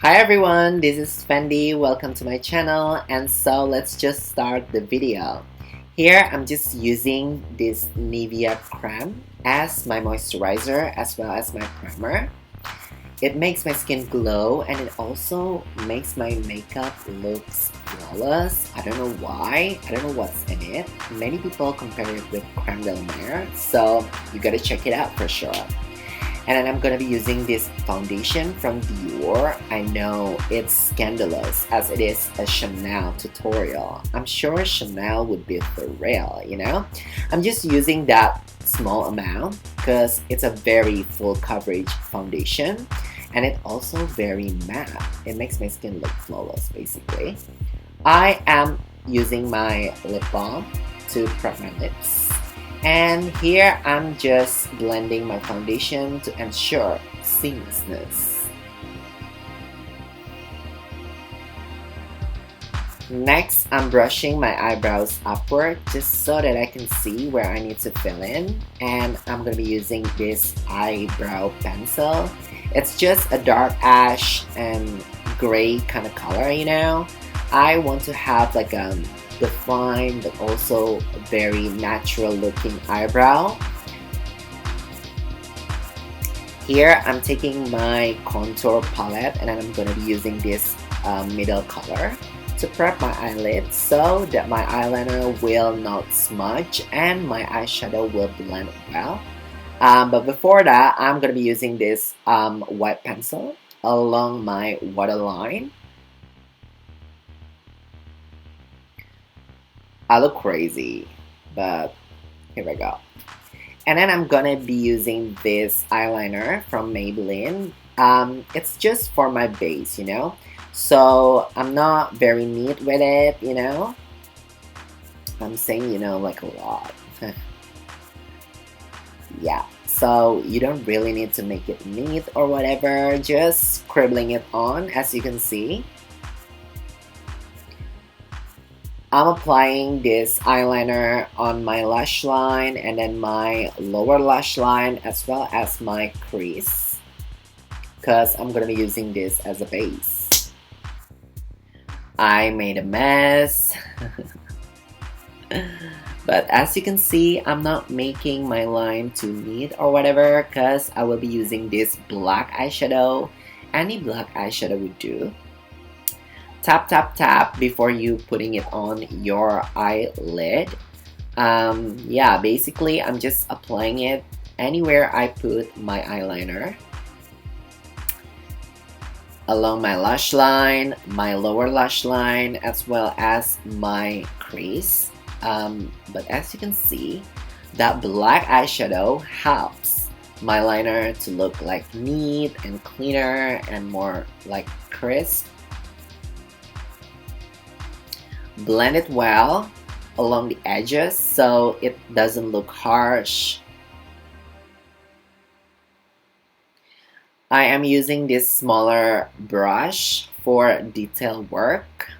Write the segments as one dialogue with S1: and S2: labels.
S1: Hi everyone, this is Fendi. Welcome to my channel. And so let's just start the video. Here I'm just using this Nivea creme as my moisturizer as well as my primer. It makes my skin glow and it also makes my makeup looks flawless. I don't know why. I don't know what's in it. Many people compare it with creme de la mer, so you gotta check it out for sure. And then I'm gonna be using this foundation from Dior. I know it's scandalous as it is a Chanel tutorial. I'm sure Chanel would be for real, you know? I'm just using that small amount because it's a very full coverage foundation and it's also very matte. It makes my skin look flawless basically. I am using my lip balm to prep my lips. And here I'm just blending my foundation to ensure seamlessness. Next, I'm brushing my eyebrows upward just so that I can see where I need to fill in. And I'm going to be using this eyebrow pencil. It's just a dark ash and gray kind of color, you know. I want to have like a defined but also very natural looking eyebrow. Here I'm taking my contour palette and then I'm going to be using this middle color to prep my eyelids so that my eyeliner will not smudge and my eyeshadow will blend well. But before that, I'm going to be using this white pencil along my waterline. I look crazy, but here we go. And then I'm gonna be using this eyeliner from Maybelline. It's just for my base, you know? So I'm not very neat with it, you know? I'm saying, you know, like a lot. Yeah, so you don't really need to make it neat or whatever, just scribbling it on, as you can see. I'm applying this eyeliner on my lash line and then my lower lash line as well as my crease because I'm going to be using this as a base. I made a mess. But as you can see, I'm not making my line too neat or whatever because I will be using this black eyeshadow. Any black eyeshadow would do. Tap tap tap before you putting it on your eyelid. Yeah, basically I'm just applying it anywhere I put my eyeliner, along my lash line, my lower lash line, as well as my crease. But as you can see, that black eyeshadow helps my liner to look like neat and cleaner and more like crisp. Blend it well along the edges so it doesn't look harsh. I am using this smaller brush for detail work.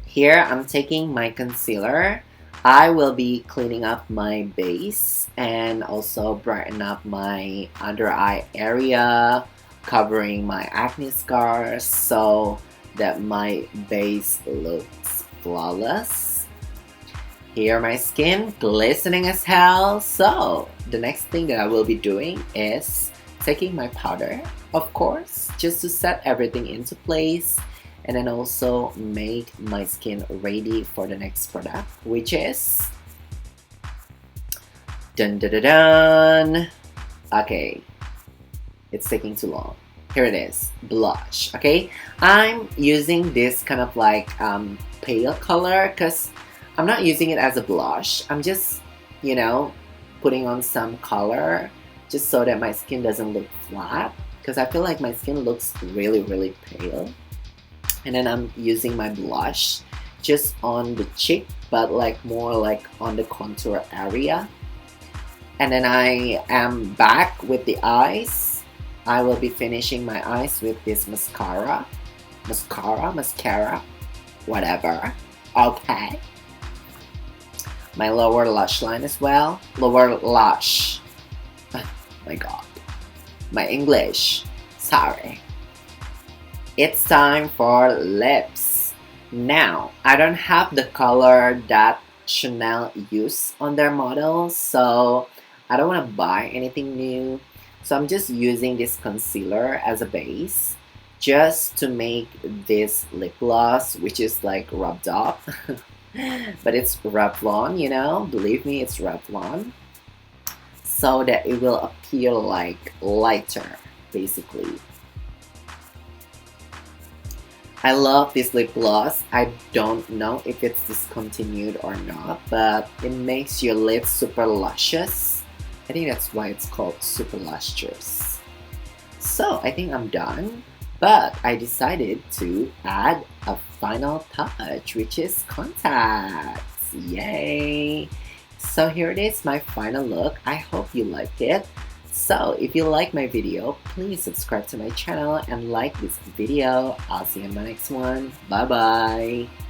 S1: Here I'm taking my concealer. I will be cleaning up my base and also brighten up my under eye area, covering my acne scars so that my base looks flawless. Here my skin glistening as hell. So the next thing that I will be doing is taking my powder, of course, just to set everything into place and then also make my skin ready for the next product, which is dun dun dun dun. Okay, it's taking too long. Here it is, blush. Okay, I'm using this kind of like pale color because I'm not using it as a blush. I'm just, you know, putting on some color just so that my skin doesn't look flat because I feel like my skin looks really pale. And then I'm using my blush just on the cheek, but like more like on the contour area. And then I am back with the eyes. I will be finishing my eyes with this mascara, whatever. Okay. My lower lash line as well. Lower lash. My god, my English, sorry. It's time for lips. Now, I don't have the color that Chanel used on their models, so I don't want to buy anything new. So I'm just using this concealer as a base just to make this lip gloss, which is like rubbed off. But it's Revlon, you know, believe me, it's Revlon. So that it will appear like lighter, basically. I love this lip gloss. I don't know if it's discontinued or not, but it makes your lips super luscious. I think that's why it's called super luscious. So I think I'm done, but I decided to add a final touch, which is contacts. Yay! So here it is, my final look. I hope you liked it. So if you like my video, please subscribe to my channel and like this video. I'll see you in my next one. Bye bye.